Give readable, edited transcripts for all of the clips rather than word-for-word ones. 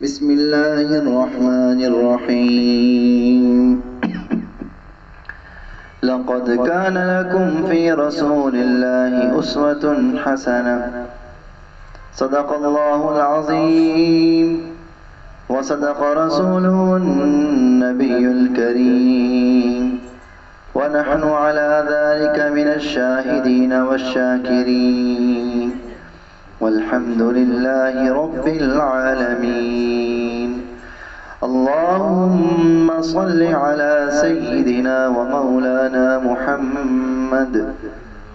بسم الله الرحمن الرحيم. لقد كان لكم في رسول الله أسوة حسنة. صدق الله العظيم وصدق رسوله النبي الكريم، ونحن على ذلك من الشاهدين والشاكرين، والحمد لله رب العالمين. اللهم صل على سيدنا ومولانا محمد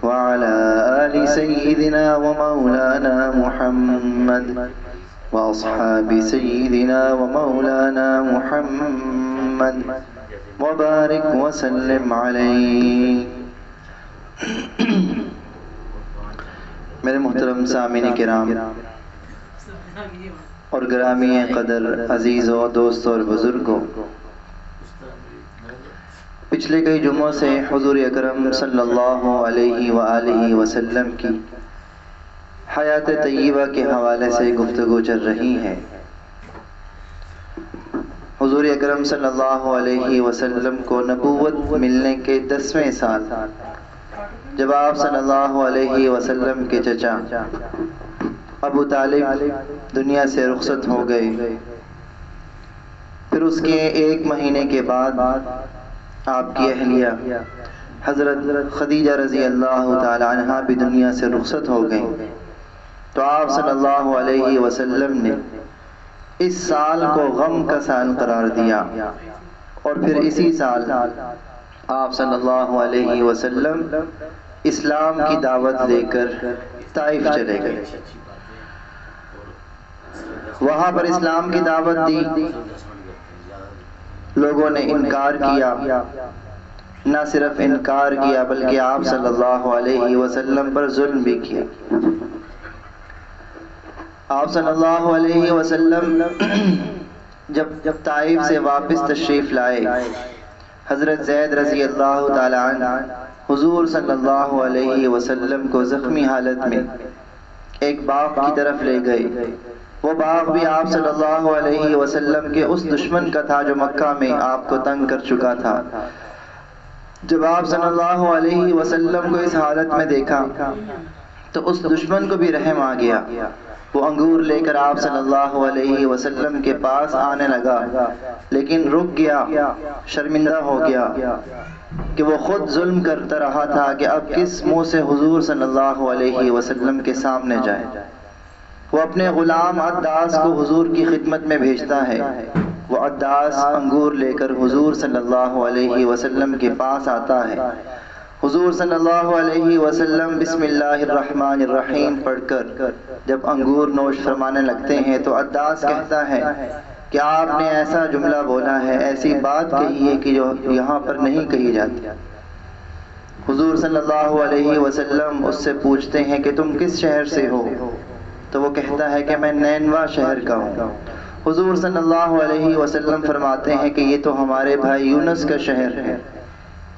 وعلى آل سيدنا ومولانا محمد وأصحاب سيدنا ومولانا محمد وبارك وسلم عليه. میرے محترم سامعین کرام اور گرامی قدر عزیزوں، دوستوں اور بزرگوں، پچھلے کئی جمعوں سے حضور اکرم صلی اللہ علیہ وآلہ وسلم کی حیات طیبہ کے حوالے سے گفتگو چل رہی ہے۔ حضور اکرم صلی اللہ علیہ وسلم کو نبوت ملنے کے 10ویں سال جب آپ صلی اللہ علیہ وسلم کے چچا ابو طالب دنیا سے رخصت ہو گئے، پھر اس کے 1 مہینے کے بعد آپ کی اہلیہ حضرت خدیجہ رضی اللہ تعالی عنہا بھی دنیا سے رخصت ہو گئیں، تو آپ صلی اللہ علیہ وسلم نے اس سال کو غم کا سال قرار دیا، اور پھر اسی سال آپ صلی اللہ علیہ وسلم اسلام کی دعوت لے کر طائف چلے گئے۔ وہاں پر اسلام کی دعوت دی، لوگوں نے انکار کیا، نہ صرف انکار کیا بلکہ آپ صلی اللہ علیہ وسلم پر ظلم بھی کیا۔ آپ صلی اللہ علیہ وسلم جب طائف سے واپس تشریف لائے، حضرت زید رضی اللہ تعالی عنہ حضور صلی اللہ علیہ وسلم کو زخمی حالت میں ایک باغ کی طرف لے گئے۔ وہ باغ بھی آپ صلی اللہ علیہ وسلم کے اس دشمن کا تھا جو مکہ میں آپ کو تنگ کر چکا تھا۔ جب آپ صلی اللہ علیہ وسلم کو اس حالت میں دیکھا تو اس دشمن کو بھی رحم آ گیا۔ وہ انگور لے کر آپ صلی اللہ علیہ وسلم کے پاس آنے لگا، لیکن رک گیا، شرمندہ ہو گیا کہ وہ خود ظلم کرتا رہا تھا کہ اب کس منہ سے حضور صلی اللہ علیہ وسلم کے سامنے جائے۔ وہ اپنے غلام عداس کو حضور کی خدمت میں بھیجتا ہے۔ وہ عداس انگور لے کر حضور صلی اللہ علیہ وسلم کے پاس آتا ہے۔ حضور صلی اللہ علیہ وسلم بسم اللہ الرحمن الرحیم پڑھ کر جب انگور نوش فرمانے لگتے ہیں تو عداس کہتا ہے کہ آپ نے ایسا جملہ بولا ہے، ایسی بات کہی ہے کہ جو یہاں پر نہیں کہی جاتی۔ حضور صلی اللہ علیہ وسلم اس سے پوچھتے ہیں کہ تم کس شہر سے ہو؟ تو وہ کہتا ہے کہ میں نینوا شہر کا ہوں۔ حضور صلی اللہ علیہ وسلم فرماتے ہیں کہ یہ تو ہمارے بھائی یونس کا شہر ہے۔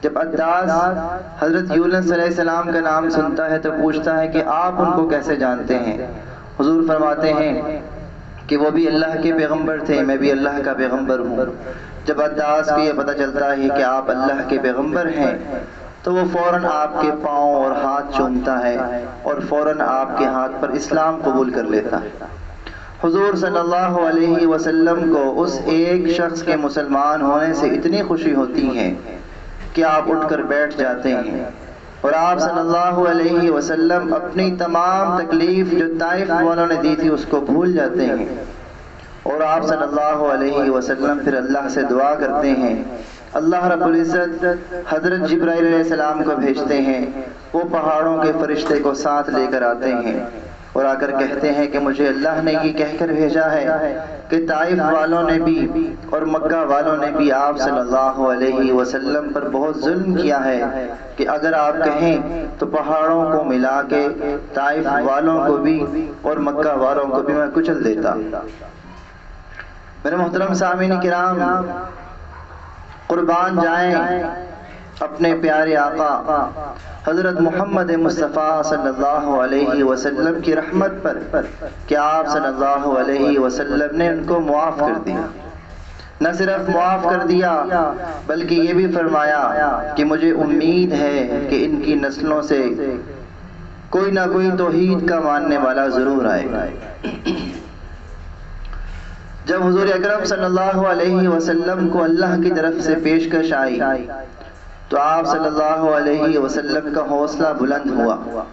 جب عداس حضرت یونس علیہ السلام کا نام سنتا ہے تو پوچھتا ہے کہ آپ ان کو کیسے جانتے ہیں؟ حضور فرماتے ہیں کہ وہ بھی اللہ کے پیغمبر تھے، میں بھی اللہ کا پیغمبر ہوں۔ جب عداس کو یہ پتہ چلتا ہے کہ آپ اللہ کے پیغمبر ہیں تو وہ فوراً آپ کے پاؤں اور ہاتھ چومتا ہے اور فوراً آپ کے ہاتھ پر اسلام قبول کر لیتا ہے۔ حضور صلی اللہ علیہ وسلم کو اس ایک شخص کے مسلمان ہونے سے اتنی خوشی ہوتی ہے کہ آپ اٹھ کر بیٹھ جاتے ہیں، اور آپ صلی اللہ علیہ وسلم اپنی تمام تکلیف جو طائف والوں نے دی تھی اس کو بھول جاتے ہیں، اور آپ صلی اللہ علیہ وسلم پھر اللہ سے دعا کرتے ہیں۔ اللہ رب العزت حضرت جبرائیل علیہ السلام کو بھیجتے ہیں، وہ پہاڑوں کے فرشتے کو ساتھ لے کر آتے ہیں اور آ کر کہتے ہیں کہ مجھے اللہ نے یہ کہہ کر بھیجا ہے کہ طائف والوں نے بھی اور مکہ والوں نے بھی آپ صلی اللہ علیہ وسلم پر بہت ظلم کیا ہے کہ اگر آپ کہیں تو پہاڑوں کو ملا کے طائف والوں کو بھی اور مکہ والوں کو بھی میں کچل دیتا۔ میرے محترم سامعین کرام، قربان جائیں اپنے پیارے آقا حضرت محمد مصطفیٰ صلی اللہ علیہ وسلم کی رحمت پر کہ آپ صلی اللہ علیہ وسلم نے ان کو معاف کر دیا۔ نہ صرف معاف کر دیا بلکہ یہ بھی فرمایا کہ مجھے امید ہے کہ ان کی نسلوں سے کوئی نہ کوئی توحید کا ماننے والا ضرور آئے گا۔ جب حضور اکرم صلی اللہ علیہ وسلم کو اللہ کی طرف سے پیشکش آئی تو آپ صلی اللہ علیہ وسلم کا حوصلہ بلند ہوا۔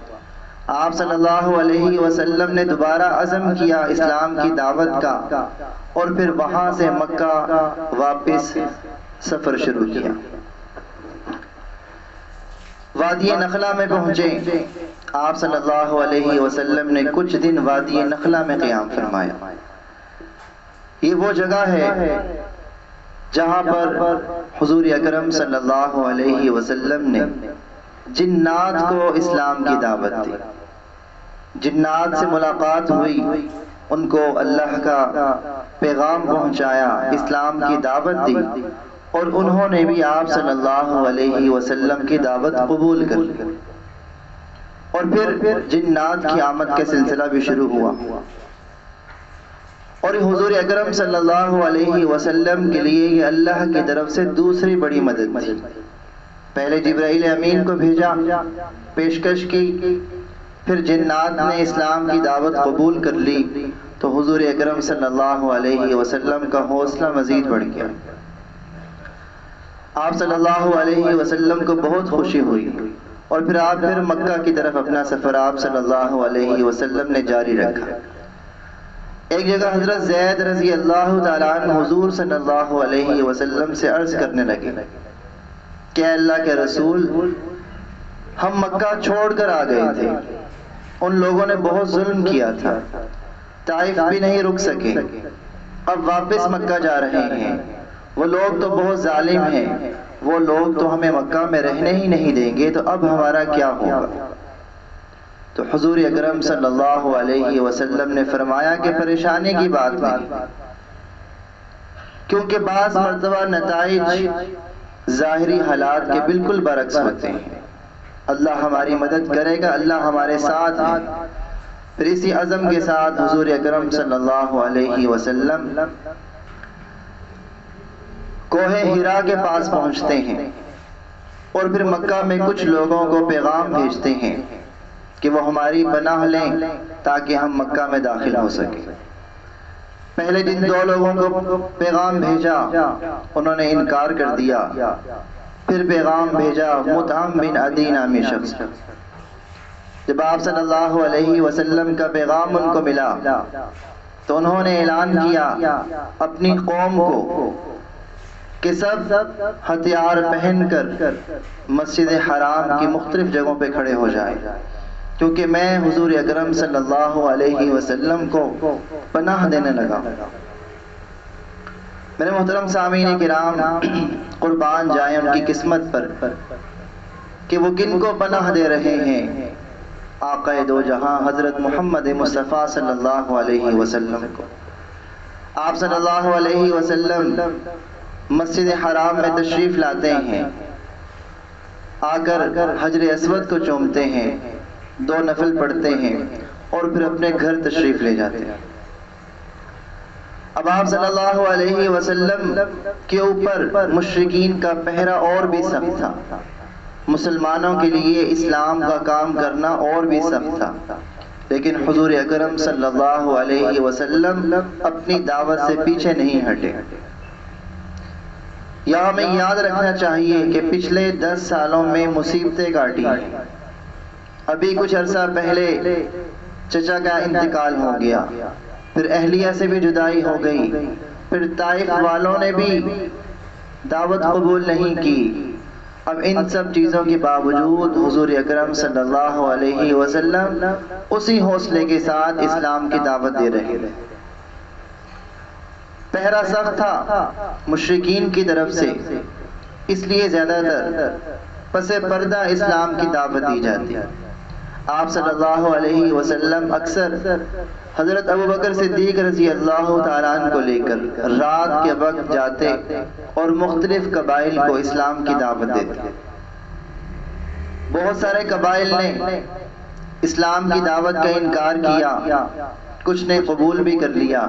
آپ صلی اللہ علیہ وسلم نے دوبارہ عزم کیا اسلام کی دعوت کا، اور پھر وہاں سے مکہ واپس سفر شروع کیا۔ وادی نخلا میں پہنچے، آپ صلی اللہ علیہ وسلم نے کچھ دن وادی نخلا میں قیام فرمایا۔ یہ وہ جگہ ہے جہاں پر حضور اکرم صلی اللہ علیہ وسلم نے جنات کو اسلام کی دعوت دی۔ جنات سے ملاقات ہوئی، ان کو اللہ کا پیغام پہنچایا، اسلام کی دعوت دی، اور انہوں نے بھی آپ صلی اللہ علیہ وسلم کی دعوت قبول کر لی۔ اور پھر جنات کی آمد کا سلسلہ بھی شروع ہوا، اور حضور اکرم صلی اللہ علیہ وسلم کے لیے یہ اللہ کی طرف سے دوسری بڑی مدد تھی۔ پہلے جبرائیل امین کو بھیجا، پیشکش کی، پھر جنات نے اسلام کی دعوت قبول کر لی تو حضور اکرم صلی اللہ علیہ وسلم کا حوصلہ مزید بڑھ گیا۔ آپ صلی اللہ علیہ وسلم کو بہت خوشی ہوئی، اور پھر مکہ کی طرف اپنا سفر آپ صلی اللہ علیہ وسلم نے جاری رکھا۔ ایک جگہ حضرت زید رضی اللہ تعالیٰ عنہ حضور صلی اللہ علیہ وسلم سے عرض کرنے لگے کہ اے اللہ کے رسول، ہم مکہ چھوڑ کر آ گئے تھے، ان لوگوں نے بہت ظلم کیا تھا، طائف بھی نہیں رک سکے، اب واپس مکہ جا رہے ہیں، وہ لوگ تو بہت ظالم ہیں، وہ لوگ تو ہمیں مکہ میں رہنے ہی نہیں دیں گے، تو اب ہمارا کیا ہوگا؟ تو حضور اکرم صلی اللہ علیہ وسلم نے فرمایا کہ پریشانی کی بات نہیں، کیونکہ بعض مرتبہ نتائج ظاہری حالات کے بالکل برعکس ہوتے ہیں۔ اللہ ہماری مدد کرے گا، اللہ ہمارے ساتھ ہے۔ پھر اسی عزم کے ساتھ حضور اکرم صلی اللہ علیہ وسلم کوہ ہرا کے پاس پہنچتے ہیں، اور پھر مکہ میں کچھ لوگوں کو پیغام بھیجتے ہیں کہ وہ ہماری پناہ لیں تاکہ ہم مکہ میں داخل ہو سکیں۔ پہلے جن دو لوگوں کو پیغام بھیجا انہوں نے انکار کر دیا، پھر پیغام بھیجا مطعم بن عدی نامی شخص۔ جب آپ صلی اللہ علیہ وسلم کا پیغام ان کو ملا تو انہوں نے اعلان کیا اپنی قوم کو کہ سب ہتھیار پہن کر مسجد حرام کی مختلف جگہوں پہ کھڑے ہو جائیں، کیونکہ میں حضور اکرم صلی اللہ علیہ وسلم کو پناہ دینے لگا۔ میرے محترم سامعین کرام، قربان جائیں ان کی قسمت پر کہ وہ کن کو پناہ دے رہے ہیں، آقا دو جہاں حضرت محمد مصطفیٰ صلی اللہ علیہ وسلم کو۔ آپ صلی اللہ علیہ وسلم مسجد حرام میں تشریف لاتے ہیں، آ کر حجر اسود کو چومتے ہیں، 2 نفل پڑھتے ہیں، اور پھر اپنے گھر تشریف لے جاتے ہیں۔ اب آپ صلی اللہ علیہ وسلم کے اوپر مشرکین کا پہرا اور بھی سخت تھا، مسلمانوں کے لیے اسلام کا کام کرنا اور بھی سخت تھا، لیکن حضور اکرم صلی اللہ علیہ وسلم اپنی دعوت سے پیچھے نہیں ہٹے۔ یہاں ہمیں یاد رکھنا چاہیے کہ پچھلے 10 سالوں میں مصیبتیں کاٹی ہیں۔ ابھی کچھ عرصہ پہلے چچا کا انتقال ہو گیا، پھر اہلیہ سے بھی جدائی ہو گئی، پھر طائف والوں نے بھی دعوت قبول نہیں کی۔ اب ان سب چیزوں کے باوجود حضور اکرم صلی اللہ علیہ وسلم اسی حوصلے کے ساتھ اسلام کی دعوت دے رہے ہیں۔ پہرا سخت تھا مشرکین کی طرف سے، اس لیے زیادہ تر پس پردہ اسلام کی دعوت دی جاتی۔ آپ صلی اللہ علیہ وسلم اکثر حضرت ابوبکر صدیق رضی اللہ تعالیٰ عنہ کو لے کر رات کے وقت جاتے اور مختلف قبائل کو اسلام کی دعوت دیتے۔ بہت سارے قبائل نے اسلام کی دعوت کا انکار کیا، کچھ نے قبول بھی کر لیا،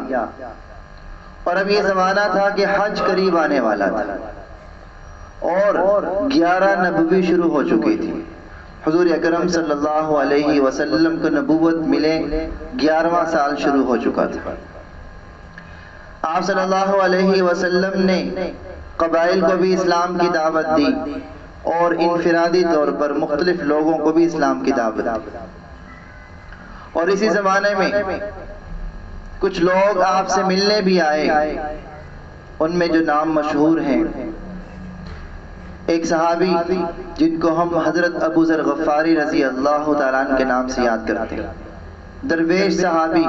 اور اب یہ زمانہ تھا کہ حج قریب آنے والا تھا اور 11 نبوی شروع ہو چکی تھی۔ حضور اکرم صلی اللہ علیہ وسلم کو نبوت ملے 11واں سال شروع ہو چکا تھا۔ آپ صلی اللہ علیہ وسلم نے قبائل کو بھی اسلام کی دعوت دی اور انفرادی طور پر مختلف لوگوں کو بھی اسلام کی دعوت دی، اور اسی زمانے میں کچھ لوگ آپ سے ملنے بھی آئے، ان میں جو نام مشہور ہیں، ایک صحابی جن کو ہم حضرت ابو ذر غفاری رضی اللہ تعالیٰ عنہ کے نام سے یاد کرتے ہیں، درویش صحابی،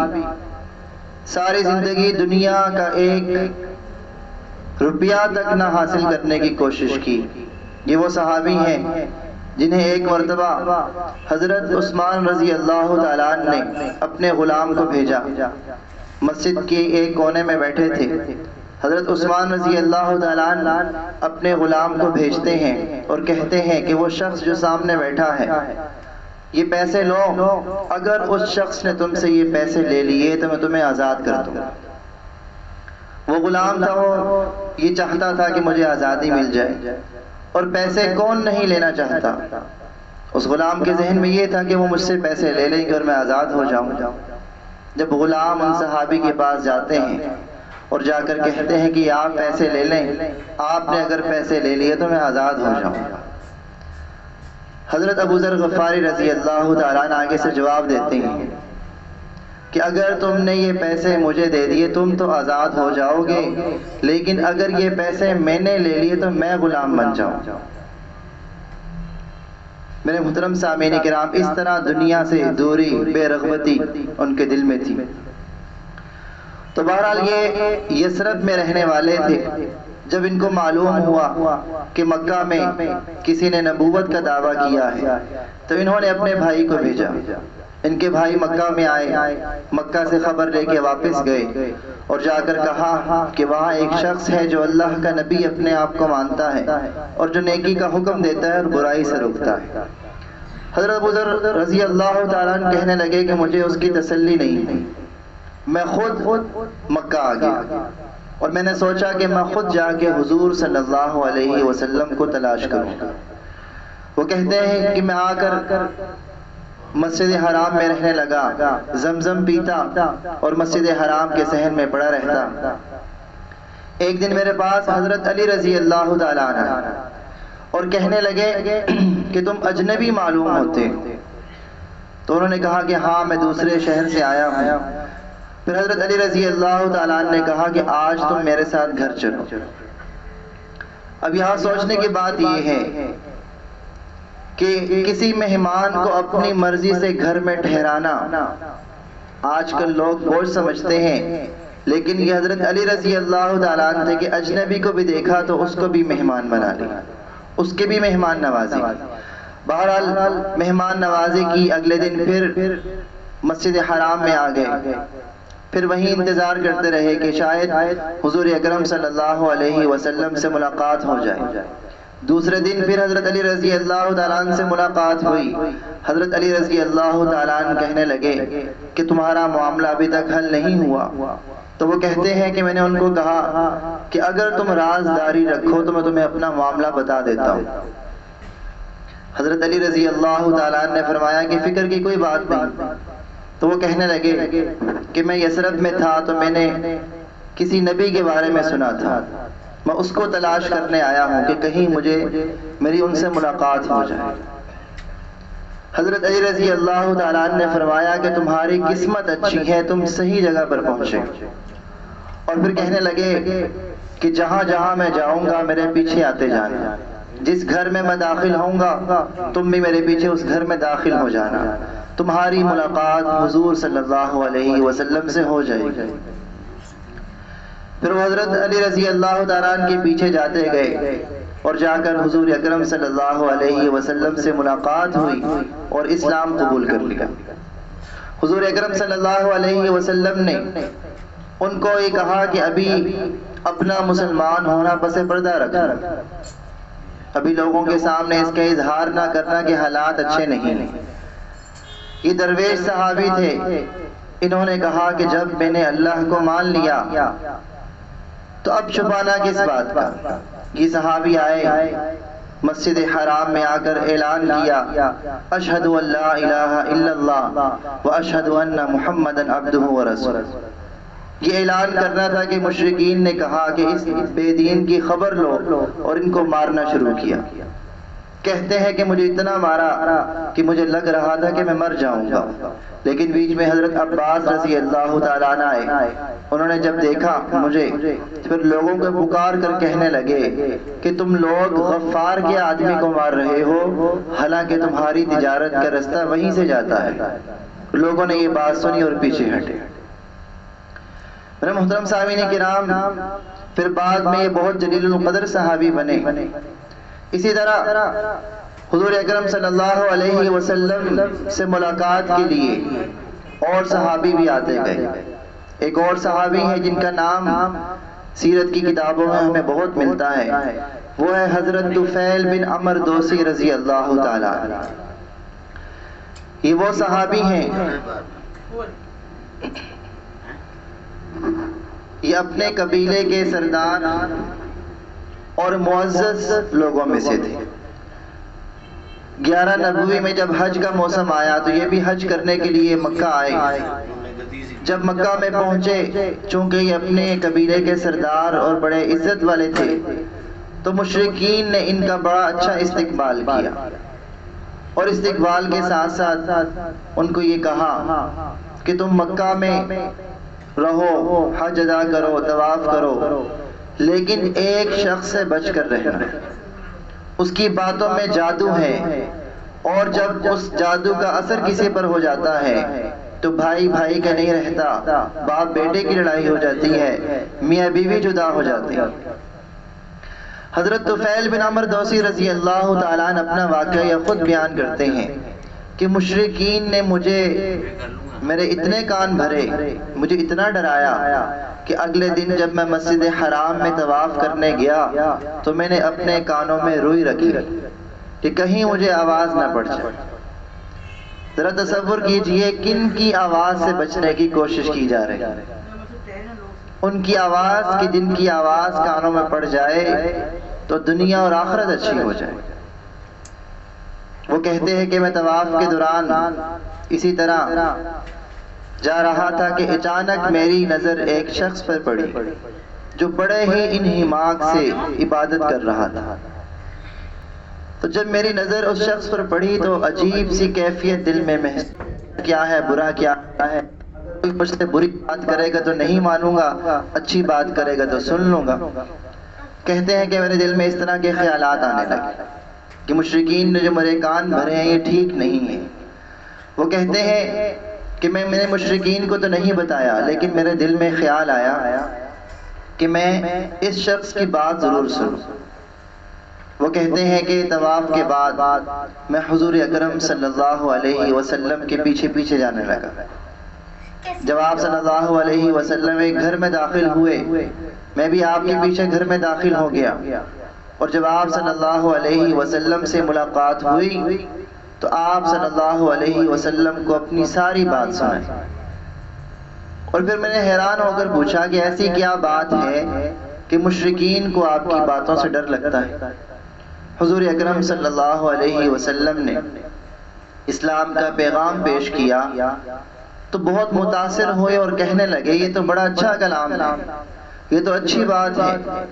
ساری زندگی دنیا کا ایک روپیہ تک نہ حاصل کرنے کی کوشش کی۔ یہ وہ صحابی ہیں جنہیں ایک مرتبہ حضرت عثمان رضی اللہ تعالیٰ عنہ نے اپنے غلام کو بھیجا، مسجد کے ایک کونے میں بیٹھے تھے، حضرت عثمان رضی اللہ تعالیٰ عنہ اپنے غلام کو بھیجتے ہیں اور کہتے ہیں کہ وہ شخص جو سامنے بیٹھا ہے یہ پیسے لو، اگر اس شخص نے تم سے یہ پیسے لے لیے تو میں تمہیں آزاد کر دوں۔ وہ غلام تھا، وہ یہ چاہتا تھا کہ مجھے آزادی مل جائے، اور پیسے کون نہیں لینا چاہتا۔ اس غلام کے ذہن میں یہ تھا کہ وہ مجھ سے پیسے لے لیں گے اور میں آزاد ہو جاؤں گا۔ جب غلام ان صحابی کے پاس جاتے ہیں اور جا کر کہتے ہیں کہ آپ پیسے لے لیں، آپ نے اگر پیسے لے لیے تو میں آزاد ہو جاؤں گا، حضرت ابو ذر غفاری رضی اللہ تعالیٰ عنہ آگے سے جواب دیتے ہیں کہ اگر تم نے یہ پیسے مجھے دے دیے تم تو آزاد ہو جاؤ گے، لیکن اگر یہ پیسے میں نے لے لیے تو میں غلام بن جاؤں۔ میرے محترم سامعین کرام، اس طرح دنیا سے دوری، بے رغبتی ان کے دل میں تھی۔ تو بہرحال یہ یثرب میں رہنے والے تھے۔ جب ان کو معلوم ہوا کہ مکہ میں کسی نے نبوت کا دعویٰ کیا ہے تو انہوں نے اپنے بھائی کو بھیجا۔ ان کے بھائی مکہ میں آئے، مکہ سے خبر لے کے واپس گئے اور جا کر کہا کہ وہاں ایک شخص ہے جو اللہ کا نبی اپنے آپ کو مانتا ہے اور جو نیکی کا حکم دیتا ہے اور برائی سے روکتا ہے۔ حضرت ابو ذر رضی اللہ تعالیٰ عنہ کہنے لگے کہ مجھے اس کی تسلی نہیں ہے، میں خود مکہ آ گیا اور میں نے سوچا کہ میں خود جا کے حضور صلی اللہ علیہ وسلم کو تلاش کروں گا۔ وہ کہتے ہیں کہ میں آ کر مسجد حرام میں رہنے لگا، زمزم پیتا اور مسجد حرام کے صحن میں پڑا رہتا۔ ایک دن میرے پاس حضرت علی رضی اللہ تعالیٰ عنہ اور کہنے لگے کہ تم اجنبی معلوم ہوتے، تو انہوں نے کہا کہ ہاں میں دوسرے شہر سے آیا ہوں۔ پھر حضرت علی رضی اللہ تعالیٰ عنہ نے کہا کہ آج تم میرے ساتھ گھر چلو۔ اب یہاں سوچنے کی بات یہ ہے کہ کسی مہمان کو اپنی مرضی سے گھر میں ٹھہرانا آج کل لوگ بوجھ سمجھتے ہیں، لیکن یہ حضرت علی رضی اللہ تعالیٰ عنہ تھے کہ اجنبی کو بھی دیکھا تو اس کو بھی مہمان بنا لیا، اس کے بھی مہمان نوازی۔ بہرحال مہمان نوازی کی، اگلے دن پھر مسجد حرام میں آ گئے، پھر وہیں انتظار کرتے رہے کہ شاید حضور اکرم صلی اللہ علیہ وسلم سے ملاقات ہو جائے۔ دوسرے دن پھر حضرت علی رضی اللہ تعالیٰ عنہ سے ملاقات ہوئی۔ حضرت علی رضی اللہ تعالیٰ عنہ کہنے لگے کہ تمہارا معاملہ ابھی تک حل نہیں ہوا۔ تو وہ کہتے ہیں کہ میں نے ان کو کہا کہ اگر تم رازداری رکھو تو میں تمہیں اپنا معاملہ بتا دیتا ہوں۔ حضرت علی رضی اللہ تعالیٰ عنہ نے فرمایا کہ فکر کی کوئی بات نہیں۔ تو وہ کہنے لگے کہ میں یثرب میں تھا تو میں نے کسی نبی کے بارے میں سنا تھا، میں اس کو تلاش کرنے آیا ہوں کہ کہیں مجھے میری ان سے ملاقات ہو جائے۔ حضرت علی رضی اللہ تعالیٰ عنہ نے فرمایا کہ تمہاری قسمت اچھی ہے، تم صحیح جگہ پر پہنچے۔ اور پھر کہنے لگے کہ جہاں جہاں میں جاؤں گا میرے پیچھے آتے جانا، جس گھر میں میں داخل ہوں گا تم بھی میرے پیچھے اس گھر میں داخل ہو جانا، تمہاری ملاقات حضور صلی اللہ علیہ وسلم سے ہو جائے گی۔ پھر وہ حضرت علی رضی اللہ تعالیٰ عنہ کے پیچھے جاتے گئے اور جا کر حضور اکرم صلی اللہ علیہ وسلم سے ملاقات ہوئی اور اسلام قبول کر لیا۔ حضور اکرم صلی اللہ علیہ وسلم نے ان کو یہ کہا کہ ابھی اپنا مسلمان ہونا پس پردہ رکھنا، ابھی لوگوں کے سامنے اس کا اظہار نہ کرنا کہ حالات اچھے نہیں ہیں۔ یہ درویش صحابی تھے، انہوں نے کہا کہ جب میں نے اللہ کو مان لیا تو اب چھپانا کس بات کا۔ یہ صحابی آئے، مسجد حرام میں آ کر اعلان کیا، اشہد ان لا الہ الا اللہ و اشہد ان محمدًا عبدہ و رسولہ۔ یہ اعلان کرنا تھا کہ مشرکین نے کہا کہ اس بے دین کی خبر لو، اور ان کو مارنا شروع کیا۔ کہتے ہیں کہ مجھے اتنا مارا کہ مجھے لگ رہا تھا کہ میں مر جاؤں گا، لیکن بیچ میں حضرت عباس رضی اللہ تعالیٰ عنہ آئے۔ انہوں نے جب دیکھا مجھے، پھر لوگوں کو پکار کر کہنے لگے کہ تم لوگ غفار کے آدمی کو مار رہے ہو، حالانکہ تمہاری تجارت کا رستہ وہیں سے جاتا ہے۔ لوگوں نے یہ بات سنی اور پیچھے ہٹے۔ میرے محترم سامعین کرام، پھر بعد میں یہ بہت جلیل القدر صحابی بنے۔ اسی طرح حضور اکرم صلی اللہ علیہ وسلم سے ملاقات کے لیے اور صحابی بھی آتے گئے۔ ایک اور صحابی ہے جن کا نام سیرت کی کتابوں میں ہمیں بہت ملتا ہے، وہ ہے حضرت طفیل بن عمرو دوسی رضی اللہ تعالیٰ عنہ۔ یہ وہ صحابی ہیں، یہ اپنے قبیلے کے سردار اور معزز لوگوں میں سے تھے۔ 11 نبوی میں جب حج کا موسم آیا تو یہ بھی حج کرنے کے لیے مکہ آئے۔ جب مکہ میں پہنچے، چونکہ یہ اپنے قبیلے کے سردار اور بڑے عزت والے تھے، تو مشرکین نے ان کا بڑا اچھا استقبال کیا، اور استقبال کے ساتھ ساتھ ان کو یہ کہا کہ تم مکہ میں رہو، حج ادا کرو، طواف کرو، لیکن ایک شخص سے بچ کر رہنا، اس کی باتوں میں جادو ہے، اور جب اس جادو کا اثر کسی پر ہو جاتا ہے تو بھائی بھائی کا نہیں رہتا، باپ بیٹے کی لڑائی ہو جاتی ہے، میاں بیوی جدا ہو جاتی ہے۔ حضرت طفیل بن عمرو دوسی رضی اللہ تعالیٰ عنہ اپنا واقعہ خود بیان کرتے ہیں کہ مشرکین نے میرے اتنے کان بھرے، مجھے اتنا ڈرایا کہ اگلے دن جب میں مسجد حرام میں طواف کرنے گیا تو میں نے اپنے کانوں میں روئی رکھی کہ کہیں مجھے آواز نہ پڑ جائے۔ ذرا تصور کیجئے کن کی آواز سے بچنے کی کوشش کی جا رہی ہے۔ ان کی آواز کہ جن کی آواز کانوں میں پڑ جائے تو دنیا اور آخرت اچھی ہو جائے۔ وہ کہتے ہیں کہ میں طواف کے دوران اسی طرح جا رہا تھا کہ اچانک میری نظر ایک شخص پر پڑی جو بڑے ہی انہماک سے عبادت کر رہا تھا۔ تو جب میری نظر اس شخص پر پڑی تو عجیب سی کیفیت دل میں محسوس، کیا ہے برا کیا ہے، کوئی مجھ سے بری بات کرے گا تو نہیں مانوں گا، اچھی بات کرے گا تو سن لوں گا۔ کہتے ہیں کہ میرے دل میں اس طرح کے خیالات آنے لگے کہ مشرکین نے جو میرے کان بھرے ہیں یہ ٹھیک نہیں ہے۔ وہ کہتے ہیں کہ میں نے مشرکین کو تو نہیں بتایا، لیکن میرے دل میں خیال آیا کہ میں اس شخص کی بات ضرور سنوں۔ وہ کہتے ہیں کہ طواف کے بعد میں حضور اکرم صلی اللہ علیہ وسلم کے پیچھے پیچھے جانے لگا۔ جب آپ صلی اللہ علیہ وسلم ایک گھر میں داخل ہوئے، میں بھی آپ کے پیچھے گھر میں داخل ہو گیا، اور جب آپ صلی اللہ علیہ وسلم سے ملاقات ہوئی تو آپ صلی اللہ علیہ وسلم کو اپنی ساری بات سنائی، اور پھر میں نے حیران ہو کر پوچھا کہ ایسی کیا بات ہے کہ مشرکین کو آپ کی باتوں سے ڈر لگتا ہے۔ حضور اکرم صلی اللہ علیہ وسلم نے اسلام کا پیغام پیش کیا تو بہت متاثر ہوئے اور کہنے لگے یہ تو بڑا اچھا کلام ہے، یہ تو اچھی بات ہے،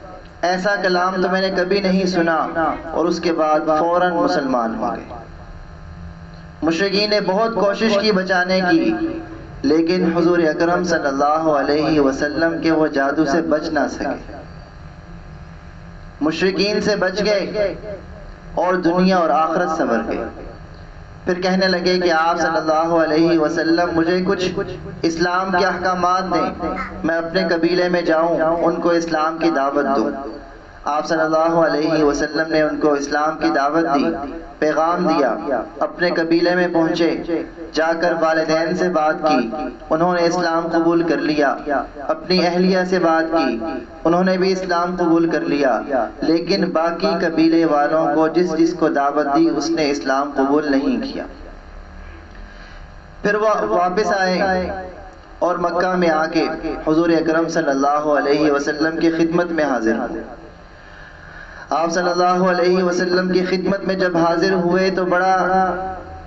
ایسا کلام تو میں نے کبھی نہیں سنا، اور اس کے بعد فوراً مسلمان ہو گئے۔ مشرکین نے بہت کوشش کی بچانے کی، لیکن حضور اکرم صلی اللہ علیہ وسلم کے وہ جادو سے بچ نہ سکے۔ مشرکین سے بچ گئے اور دنیا اور آخرت سنور گئے۔ پھر کہنے لگے کہ آپ صلی اللہ علیہ وسلم مجھے کچھ اسلام کے احکامات دیں، میں اپنے قبیلے میں جاؤں، ان کو اسلام کی دعوت دوں۔ آپ صلی اللہ علیہ وسلم نے ان کو اسلام کی دعوت دی، پیغام دیا، اپنے قبیلے میں پہنچے، جا کر والدین سے بات کی، انہوں نے اسلام قبول کر لیا، اپنی اہلیہ سے بات کی، انہوں نے بھی اسلام قبول کر لیا، لیکن باقی قبیلے والوں کو جس کو دعوت دی اس نے اسلام قبول نہیں کیا۔ پھر وہ واپس آئے اور مکہ میں آ کے حضور اکرم صلی اللہ علیہ وسلم کی خدمت میں حاضر ہوئے۔ آپ صلی اللہ علیہ وسلم کی خدمت میں جب حاضر ہوئے تو بڑا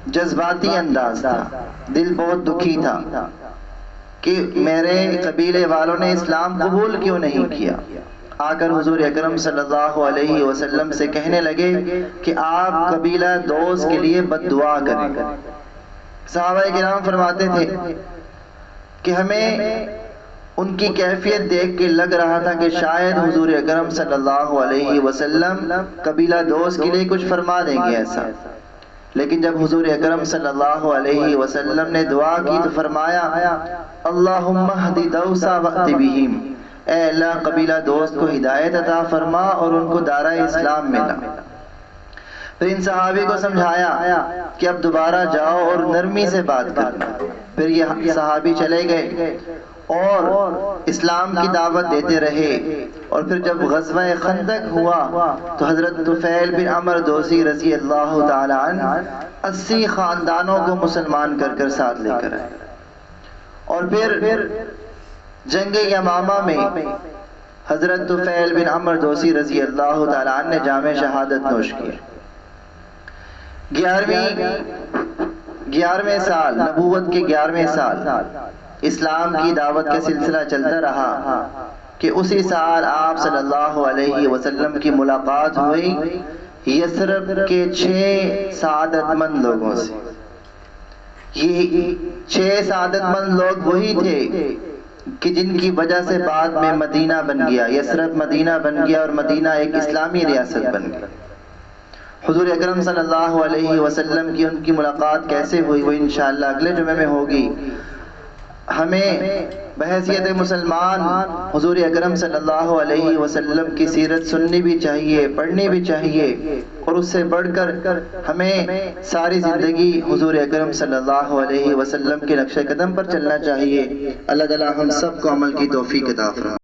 جذباتی انداز تھا، دل بہت دکھی تھا کہ میرے قبیلے والوں نے اسلام قبول کیوں نہیں کیا۔ آ کر حضور اکرم صلی اللہ علیہ وسلم سے کہنے لگے کہ آپ قبیلہ دوست کے لیے بد دعا کریں۔ صحابہ کرام فرماتے تھے کہ ہمیں ان کی کیفیت دیکھ کے لگ رہا تھا کہ شاید حضور اکرم صلی اللہ علیہ وسلم قبیلہ دوست کے لیے کچھ فرما دیں گے ایسا، لیکن جب حضور اکرم صلی اللہ علیہ وسلم نے دعا کی تو فرمایا اللہم اہد دوسا وأت بہم، اے اللہ قبیلہ دوست کو ہدایت عطا فرما اور ان کو دارہ اسلام ملا۔ پھر ان صحابی کو سمجھایا کہ اب دوبارہ جاؤ اور نرمی سے بات کرنا۔ پھر یہ صحابی چلے گئے اور اسلام کی دعوت دیتے رہے، اور پھر جب غزوہ خندق ہوا تو حضرت طفیل بن عمرو دوسی رضی اللہ تعالی عنہ 80 خاندانوں کو مسلمان کر ساتھ لے کر آئے، اور پھر جنگ یمامہ میں حضرت طفیل بن عمرو دوسی رضی اللہ تعالی عنہ نے جام شہادت نوش کیا۔ 11ویں سال، نبوت کے 11ویں سال اسلام کی دعوت کا سلسلہ چلتا رہا کہ اسی سال آپ صلی اللہ علیہ وسلم کی ملاقات ہوئی یثرب کے 6 سعادت مند لوگوں سے۔ یہ 6 سعادت مند لوگ وہی تھے کہ جن کی وجہ سے بعد میں مدینہ بن گیا، یثرب مدینہ بن گیا، اور مدینہ ایک اسلامی ریاست بن گیا۔ حضور اکرم صلی اللہ علیہ وسلم کی ان کی ملاقات کیسے ہوئی وہ انشاءاللہ اگلے جمعے میں ہوگی۔ ہمیں بحیثیت مسلمان حضور اکرم صلی اللہ علیہ وسلم کی سیرت سننی بھی چاہیے، پڑھنی بھی چاہیے، اور اس سے بڑھ کر ہمیں ساری زندگی حضور اکرم صلی اللہ علیہ وسلم کے نقش قدم پر چلنا چاہیے۔ اللہ تعالی ہم سب کو عمل کی توفیق عطا فرمائے۔